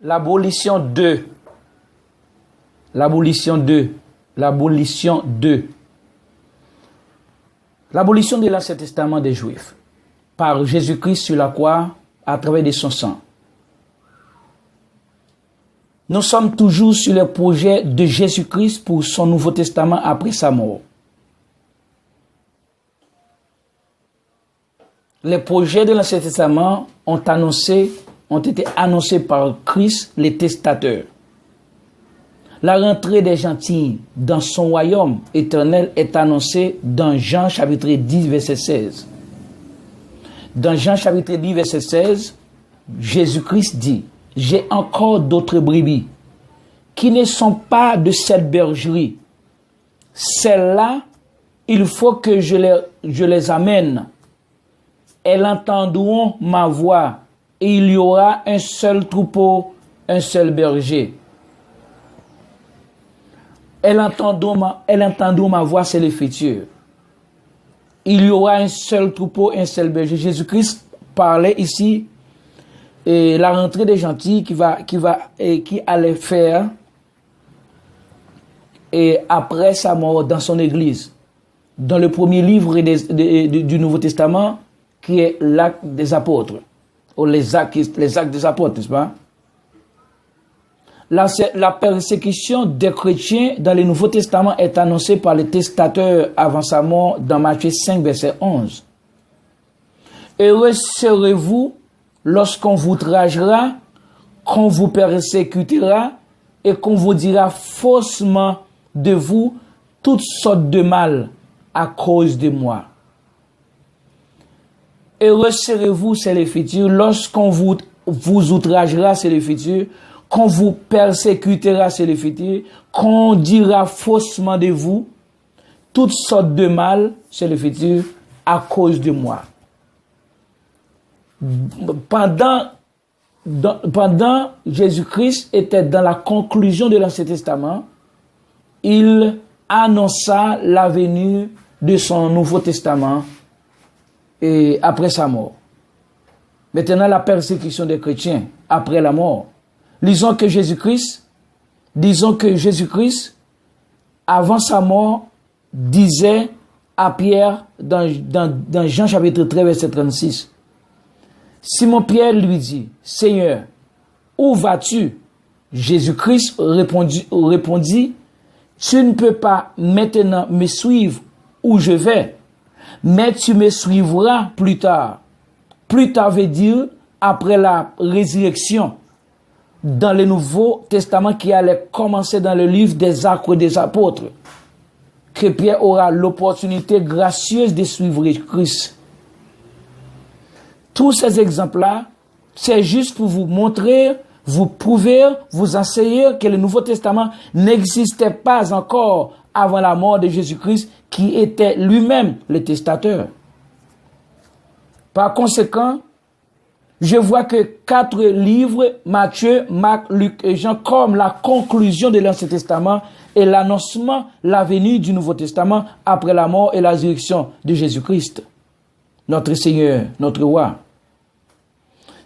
L'abolition de. L'abolition de. L'abolition de. L'abolition de l'Ancien Testament des Juifs par Jésus-Christ sur la croix à travers de son sang. Nous sommes toujours sur le projet de Jésus-Christ pour son Nouveau Testament après sa mort. Les projets de l'Ancien Testament ont été annoncés par Christ, les testateurs. La rentrée des gentils dans son royaume éternel est annoncée dans Jean chapitre 10, verset 16. Dans Jean chapitre 10, verset 16, Jésus-Christ dit: « J'ai encore d'autres brebis qui ne sont pas de cette bergerie. Celles-là, il faut que je les amène. Elles entendront ma voix et il y aura un seul troupeau, un seul berger. » Elles entendront ma voix, c'est le futur. Il y aura un seul troupeau, un seul berger. Jésus-Christ parlait ici et la rentrée des gentils qui allait faire et après sa mort dans son église. Dans le premier livre du Nouveau Testament, qui est l'Acte des Apôtres, ou les actes des Apôtres, n'est-ce pas? La persécution des chrétiens dans le Nouveau Testament est annoncée par les testateurs avant sa mort dans Matthieu 5, verset 11. Heureux serez-vous lorsqu'on vous outragera, qu'on vous persécutera et qu'on vous dira faussement de vous toutes sortes de mal à cause de moi. Heureux serez-vous, c'est le futur, lorsqu'on vous outragera, c'est le futur, qu'on vous persécutera, c'est le futur, qu'on dira faussement de vous toutes sortes de mal, c'est le futur, à cause de moi. Pendant Jésus-Christ était dans la conclusion de l'Ancien Testament, il annonça la venue de son Nouveau Testament et après sa mort. Maintenant, la persécution des chrétiens après la mort. Disons que Jésus-Christ, avant sa mort, disait à Pierre, dans Jean chapitre 13, verset 36, Simon-Pierre lui dit, « Seigneur, où vas-tu » Jésus-Christ répondit, « Tu ne peux pas maintenant me suivre où je vais, mais tu me suivras plus tard. » Plus tard veut dire après la résurrection, dans le Nouveau Testament qui allait commencer dans le livre des Actes des Apôtres, que Pierre aura l'opportunité gracieuse de suivre Christ. Tous ces exemples-là, c'est juste pour vous montrer, vous prouver, vous enseigner que le Nouveau Testament n'existait pas encore avant la mort de Jésus-Christ, qui était lui-même le testateur. Par conséquent, je vois que 4 livres, Matthieu, Marc, Luc et Jean, comme la conclusion de l'Ancien Testament et l'annoncement, la venue du Nouveau Testament après la mort et la résurrection de Jésus-Christ, notre Seigneur, notre Roi.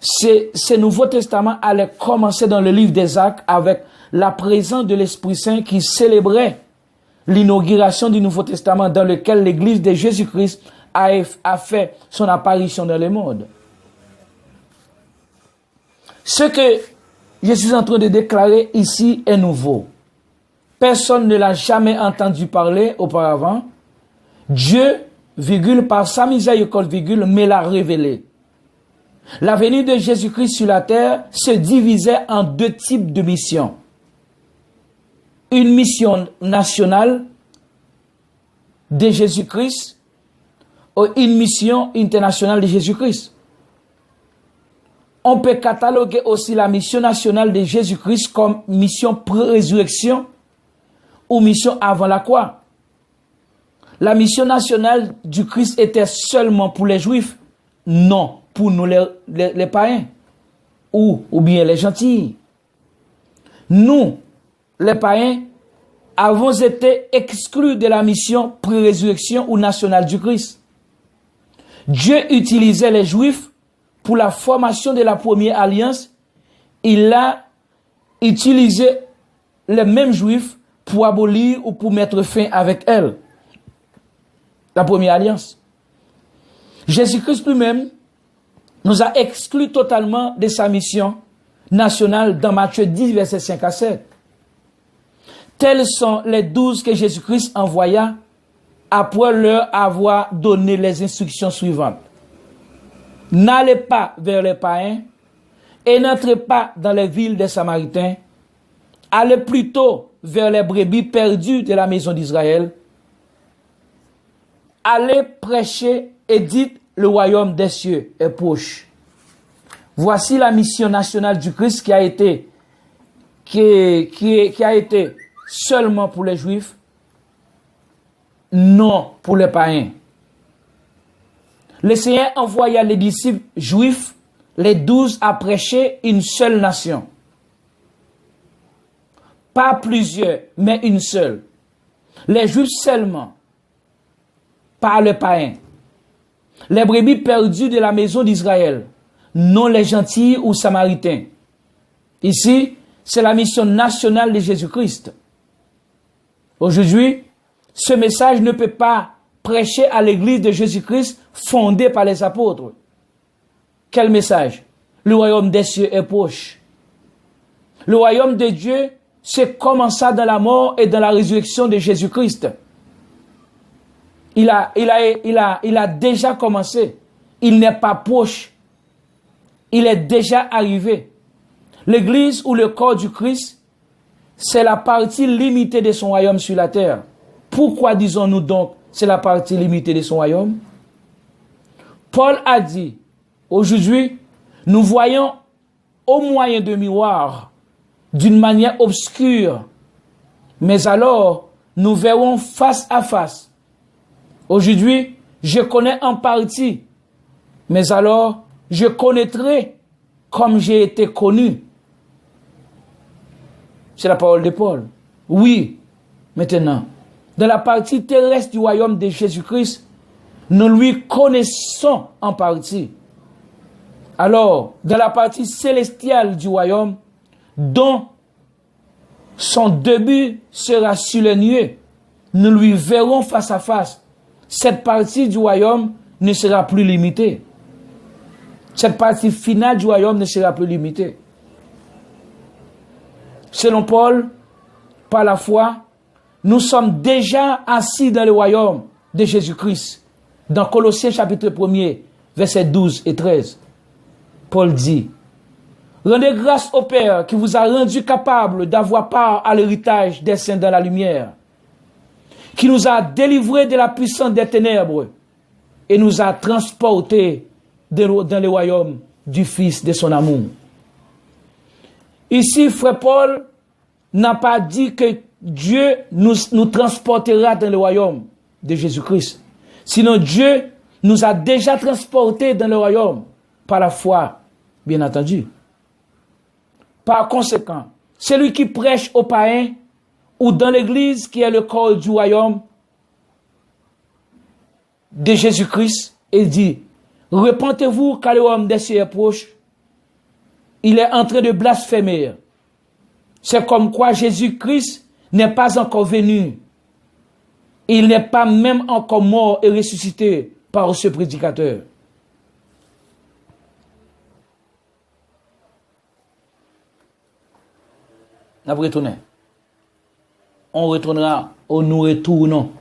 Ce Nouveau Testament allait commencer dans le livre des Actes avec la présence de l'Esprit Saint qui célébrait l'inauguration du Nouveau Testament dans lequel l'Église de Jésus-Christ a fait son apparition dans le monde. Ce que je suis en train de déclarer ici est nouveau. Personne ne l'a jamais entendu parler auparavant. Dieu, par sa miséricorde, me l'a révélé. La venue de Jésus-Christ sur la terre se divisait en 2 types de missions. Une mission nationale de Jésus-Christ ou une mission internationale de Jésus-Christ. On peut cataloguer aussi la mission nationale de Jésus-Christ comme mission pré-résurrection ou mission avant la croix. La mission nationale du Christ était seulement pour les Juifs? Non, pour nous les païens ou bien les gentils. Nous, les païens, avons été exclus de la mission pré-résurrection ou nationale du Christ. Dieu utilisait les Juifs pour la formation de la première alliance. Il a utiliser les mêmes juifs pour abolir ou pour mettre fin avec elle. La première alliance. Jésus-Christ lui-même nous a exclus totalement de sa mission nationale dans Matthieu 10, versets 5 à 7. Tels sont les 12 que Jésus-Christ envoya après leur avoir donné les instructions suivantes. N'allez pas vers les païens et n'entrez pas dans les villes des Samaritains. Allez plutôt vers les brebis perdues de la maison d'Israël. Allez prêcher et dites le royaume des cieux est proche. Voici la mission nationale du Christ qui a été seulement pour les Juifs, non pour les païens. Le Seigneur envoya les disciples juifs, les 12, à prêcher une seule nation. Pas plusieurs, mais une seule. Les Juifs seulement, pas les païens. Les brebis perdues de la maison d'Israël, non les gentils ou samaritains. Ici, c'est la mission nationale de Jésus-Christ. Aujourd'hui, ce message ne peut pas prêcher à l'église de Jésus-Christ fondée par les apôtres. Quel message? Le royaume des cieux est proche. Le royaume de Dieu se commença dans la mort et dans la résurrection de Jésus-Christ. Il a déjà commencé. Il n'est pas proche. Il est déjà arrivé. L'église ou le corps du Christ, c'est la partie limitée de son royaume sur la terre. Pourquoi disons-nous donc c'est la partie limitée de son royaume? Paul a dit, aujourd'hui, nous voyons au moyen de miroir, d'une manière obscure, mais alors nous verrons face à face. Aujourd'hui, je connais en partie, mais alors je connaîtrai comme j'ai été connu. C'est la parole de Paul. Oui, maintenant, dans la partie terrestre du royaume de Jésus-Christ, nous lui connaissons en partie. Alors, dans la partie célestiale du royaume, dont son début sera sur les nuées, nous lui verrons face à face. Cette partie du royaume ne sera plus limitée. Cette partie finale du royaume ne sera plus limitée. Selon Paul, par la foi, nous sommes déjà assis dans le royaume de Jésus-Christ. Dans Colossiens chapitre 1er, versets 12 et 13, Paul dit, « Rendez grâce au Père qui vous a rendu capable d'avoir part à l'héritage des saints dans la lumière, qui nous a délivrés de la puissance des ténèbres et nous a transportés dans le royaume du Fils de son amour. » Ici, frère Paul n'a pas dit que Dieu nous transportera dans le royaume de Jésus-Christ. Sinon, Dieu nous a déjà transportés dans le royaume par la foi, bien entendu. Par conséquent, celui qui prêche aux païens ou dans l'église qui est le corps du royaume de Jésus-Christ et dit, repentez-vous car le royaume des cieux est proche, il est en train de blasphémer. C'est comme quoi Jésus-Christ n'est pas encore venu. Il n'est pas même encore mort et ressuscité par ce prédicateur. On retournera où nous retournons.